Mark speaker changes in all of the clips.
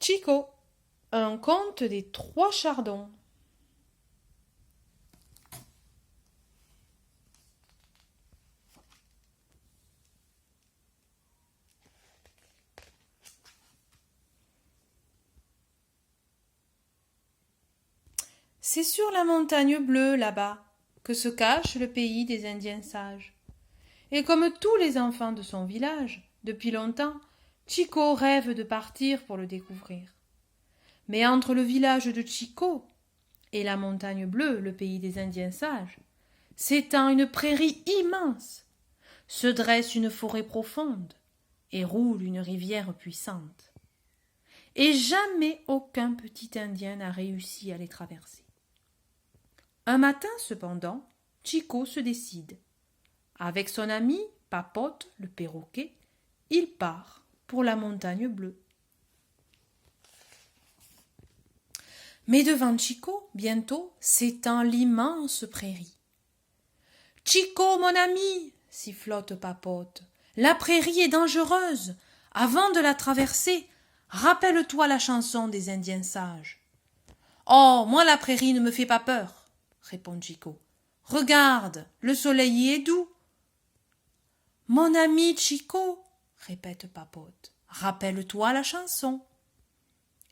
Speaker 1: Chico, un conte des trois chardons. C'est sur la montagne bleue, là-bas, que se cache le pays des Indiens sages. Et comme tous les enfants de son village, depuis longtemps, Chico rêve de partir pour le découvrir. Mais entre le village de Chico et la montagne bleue, le pays des Indiens sages, s'étend une prairie immense, se dresse une forêt profonde et roule une rivière puissante. Et jamais aucun petit Indien n'a réussi à les traverser. Un matin, cependant, Chico se décide. Avec son ami, Papote, le perroquet, il part pour la montagne bleue. Mais devant Chico, bientôt, s'étend l'immense prairie. « Chico, mon ami !» sifflote Papote. « La prairie est dangereuse. Avant de la traverser, rappelle-toi la chanson des Indiens sages. »« Oh, moi la prairie ne me fait pas peur, » répond Chico. « Regarde, le soleil y est doux. »« Mon ami Chico, » répète Papote, « rappelle-toi la chanson. »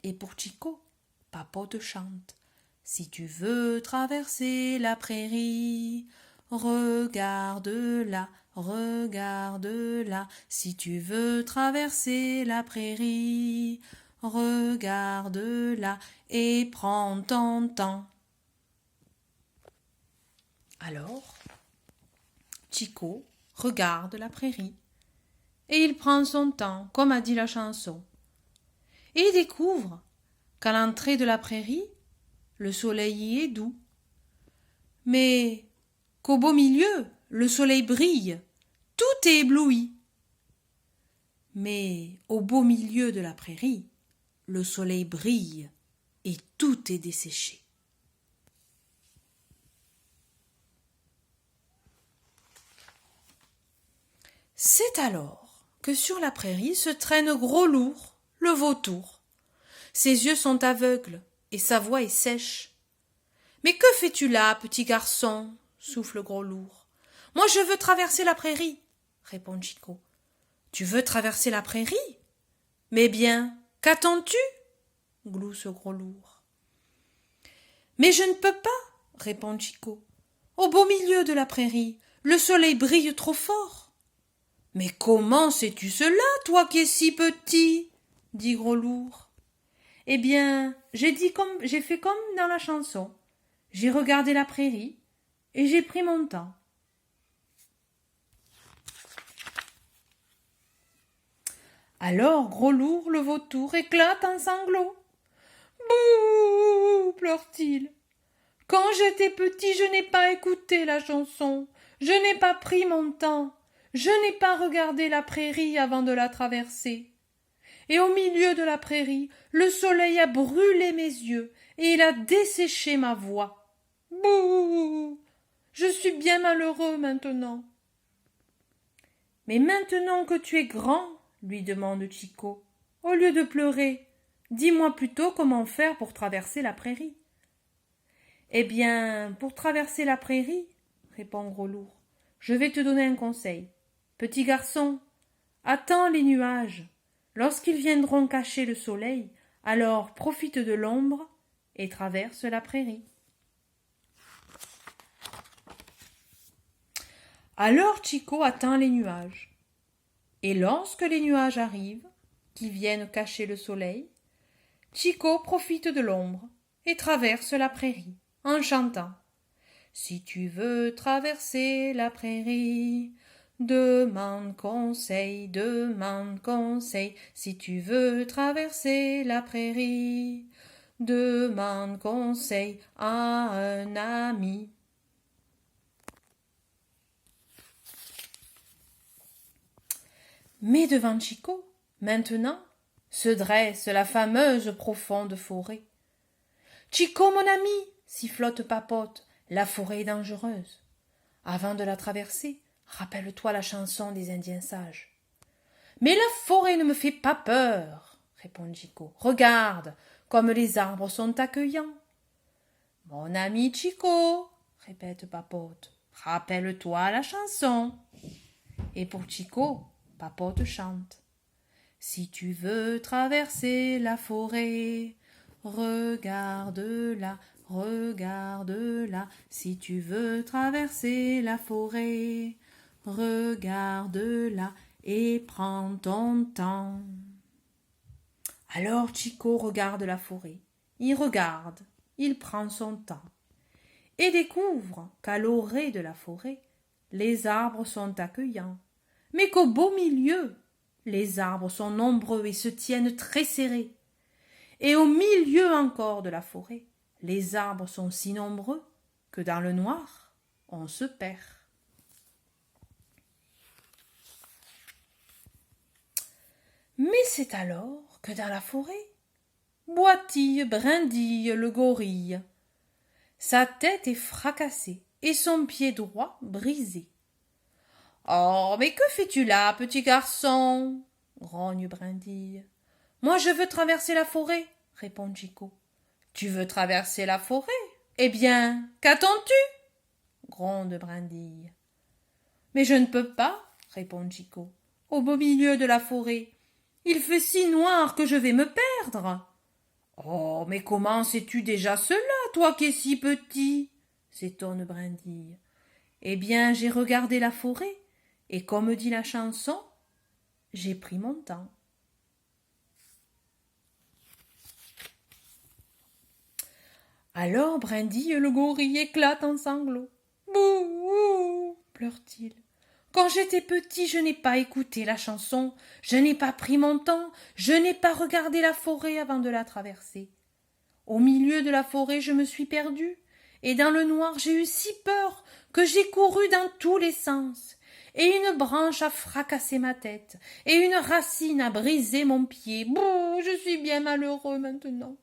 Speaker 1: Et pour Chico, Papote chante. Si tu veux traverser la prairie, regarde-la, regarde-la. Si tu veux traverser la prairie, regarde-la et prends ton temps. Alors, Chico regarde la prairie et il prend son temps, comme a dit la chanson. Et il découvre qu'à l'entrée de la prairie, le soleil y est doux, mais qu'au beau milieu, le soleil brille, tout est ébloui. Mais au beau milieu de la prairie, le soleil brille et tout est desséché. C'est alors que sur la prairie se traîne Gros-Lourd, le vautour. Ses yeux sont aveugles et sa voix est sèche. « Mais que fais-tu là, petit garçon ?» souffle Gros-Lourd. « Moi je veux traverser la prairie, » répond Chico. « Tu veux traverser la prairie ? Mais bien, qu'attends-tu » glousse Gros-Lourd. « Mais je ne peux pas, » répond Chico. « Au beau milieu de la prairie, le soleil brille trop fort. »« Mais comment sais-tu cela, toi qui es si petit ?» dit Gros-Lourd. « Eh bien, j'ai fait comme dans la chanson. J'ai regardé la prairie et j'ai pris mon temps. » Alors Gros-Lourd, le vautour, éclate en sanglots. « Bouh !» pleure-t-il. « Quand j'étais petit, je n'ai pas écouté la chanson. Je n'ai pas pris mon temps. Je n'ai pas regardé la prairie avant de la traverser. Et au milieu de la prairie, le soleil a brûlé mes yeux et il a desséché ma voix. Bouh ! Je suis bien malheureux maintenant. » « Mais maintenant que tu es grand, » lui demande Chico, « au lieu de pleurer, dis-moi plutôt comment faire pour traverser la prairie. »« Eh bien, pour traverser la prairie, » répond Gros-Lourd, « je vais te donner un conseil. Petit garçon, attends les nuages. Lorsqu'ils viendront cacher le soleil, alors profite de l'ombre et traverse la prairie. » Alors Chico attend les nuages. Et lorsque les nuages arrivent, qui viennent cacher le soleil, Chico profite de l'ombre et traverse la prairie en chantant. Si tu veux traverser la prairie, demande conseil, demande conseil. Si tu veux traverser la prairie, demande conseil à un ami. Mais devant Chico, maintenant, se dresse la fameuse profonde forêt. « Chico, mon ami !» sifflote Papote, « la forêt est dangereuse. Avant de la traverser, rappelle-toi la chanson des Indiens sages. »« Mais la forêt ne me fait pas peur, » répond Chico. Regarde, comme les arbres sont accueillants. Mon ami Chico, répète Papote, rappelle-toi la chanson. Et pour Chico, Papote chante. Si tu veux traverser la forêt, regarde-la, regarde-la. Si tu veux traverser la forêt, regarde-la et prends ton temps. Alors Chico regarde la forêt. Il regarde, il prend son temps et découvre qu'à l'orée de la forêt, les arbres sont accueillants, mais qu'au beau milieu, les arbres sont nombreux et se tiennent très serrés. Et au milieu encore de la forêt, les arbres sont si nombreux que dans le noir, on se perd. Mais c'est alors que dans la forêt, boitille, brindille le gorille. Sa tête est fracassée et son pied droit brisé. « Oh, mais que fais-tu là, petit garçon ?» grogne Brindille. « Moi, je veux traverser la forêt, » répond Chico. « Tu veux traverser la forêt ? Eh bien, qu'attends-tu » gronde Brindille. « Mais je ne peux pas, » répond Chico. « Au beau milieu de la forêt, il fait si noir que je vais me perdre. »« Oh, mais comment sais-tu déjà cela, toi qui es si petit ?» s'étonne Brindille. « Eh bien, j'ai regardé la forêt, et comme dit la chanson, j'ai pris mon temps. » Alors Brindille le gorille éclate en sanglots. « Bouh !» pleure-t-il. « Quand j'étais petit, je n'ai pas écouté la chanson, je n'ai pas pris mon temps, je n'ai pas regardé la forêt avant de la traverser. Au milieu de la forêt, je me suis perdue, et dans le noir, j'ai eu si peur que j'ai couru dans tous les sens. Et une branche a fracassé ma tête, et une racine a brisé mon pied. Bouh, je suis bien malheureux maintenant. »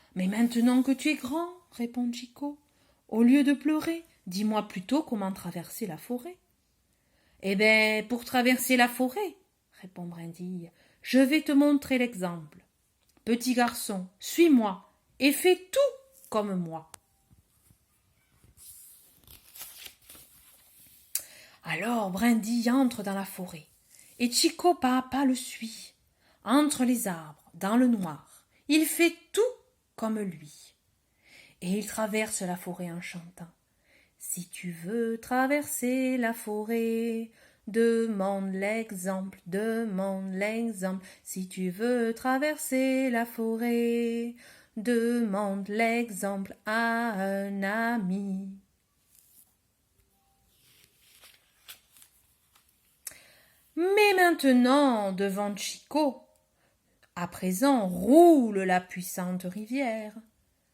Speaker 1: « Mais maintenant que tu es grand, répond Chico, au lieu de pleurer, dis-moi plutôt comment traverser la forêt. »« Eh bien, pour traverser la forêt, répond Brindille, je vais te montrer l'exemple. Petit garçon, suis-moi et fais tout comme moi. » Alors Brindille entre dans la forêt, et Chico pas à pas le suit. Entre les arbres, dans le noir, il fait tout comme lui. Et il traverse la forêt en chantant. Si tu veux traverser la forêt, demande l'exemple, demande l'exemple. Si tu veux traverser la forêt, demande l'exemple à un ami. Mais maintenant, devant Chico, à présent roule la puissante rivière.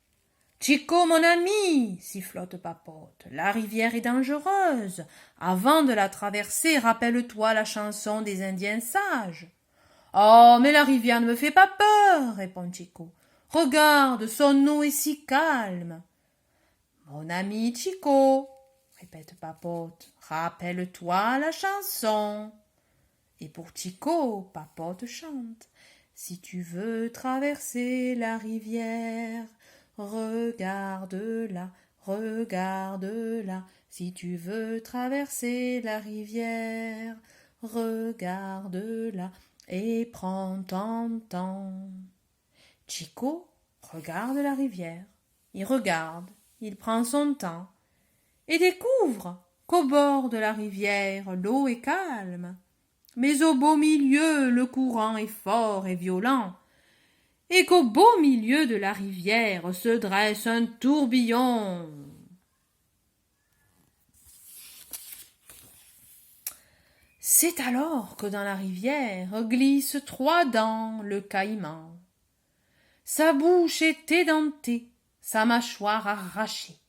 Speaker 1: « Chico, mon ami, sifflote Papote, la rivière est dangereuse. Avant de la traverser, rappelle-toi la chanson des Indiens sages. »« Oh, mais la rivière ne me fait pas peur, répond Chico. Regarde, son eau est si calme. »« Mon ami Chico, répète Papote, rappelle-toi la chanson. » Et pour Chico, Papote chante. Si tu veux traverser la rivière, regarde-la, regarde-la. Si tu veux traverser la rivière, regarde-la et prends ton temps. Chico regarde la rivière. Il regarde, il prend son temps et découvre qu'au bord de la rivière, l'eau est calme. Mais au beau milieu, le courant est fort et violent, et qu'au beau milieu de la rivière se dresse un tourbillon. C'est alors que dans la rivière glisse 3 dents le caïman. Sa bouche est édentée, sa mâchoire arrachée.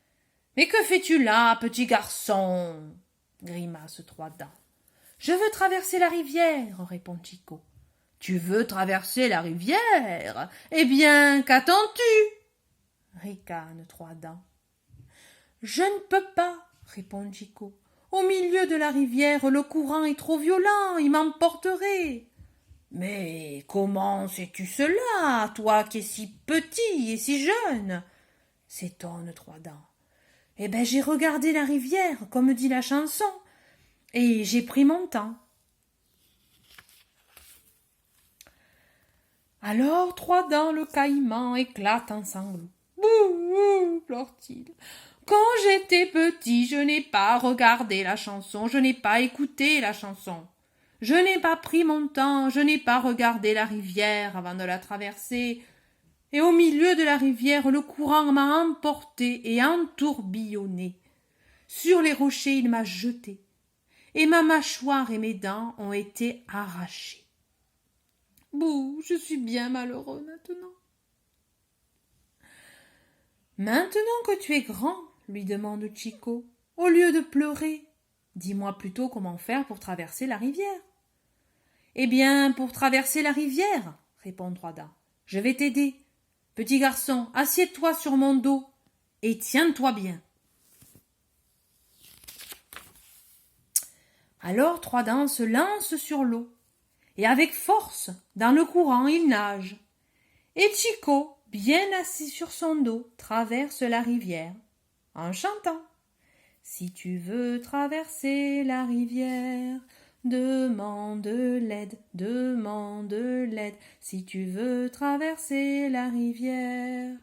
Speaker 1: « Mais que fais-tu là, petit garçon ?» grimace 3 dents. « Je veux traverser la rivière, répond Chico. »« Tu veux traverser la rivière ? Eh bien, qu'attends-tu » ricane 3 dents. « Je ne peux pas, répond Chico. Au milieu de la rivière, le courant est trop violent, il m'emporterait. Mais comment sais-tu cela, toi qui es si petit et si jeune? S'étonne Trois-Dents. Eh ben, j'ai regardé la rivière, comme dit la chanson, et j'ai pris mon temps. Alors Trois-Dents le caïman éclate en sanglots. Bouh, pleure-t-il. Quand j'étais petit, je n'ai pas regardé la chanson, je n'ai pas écouté la chanson. Je n'ai pas pris mon temps, je n'ai pas regardé la rivière avant de la traverser. Et au milieu de la rivière, le courant m'a emporté et entourbillonné. Sur les rochers, il m'a jeté, et ma mâchoire et mes dents ont été arrachées. Bouh, je suis bien malheureux maintenant. Maintenant que tu es grand, lui demande Chico, au lieu de pleurer, dis-moi plutôt comment faire pour traverser la rivière. Eh bien, pour traverser la rivière, répond Trois-Dents, je vais t'aider. Petit garçon, assieds-toi sur mon dos et tiens-toi bien. Alors Trois-Dents se lance sur l'eau, et avec force, dans le courant, il nage. Et Chico, bien assis sur son dos, traverse la rivière, en chantant. Si tu veux traverser la rivière, demande l'aide, demande l'aide. Si tu veux traverser la rivière,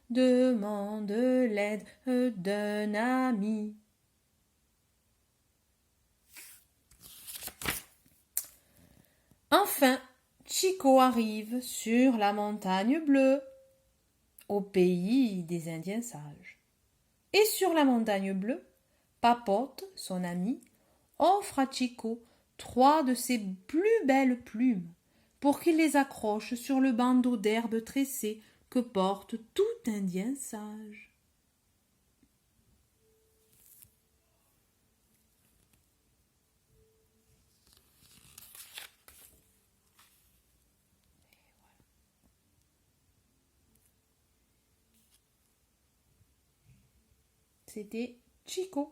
Speaker 1: demande l'aide d'un ami. Enfin, Chico arrive sur la montagne bleue, au pays des Indiens sages. Et sur la montagne bleue, Papote, son ami, offre à Chico 3 de ses plus belles plumes pour qu'il les accroche sur le bandeau d'herbe tressé que porte tout Indien sage. C'était Chico.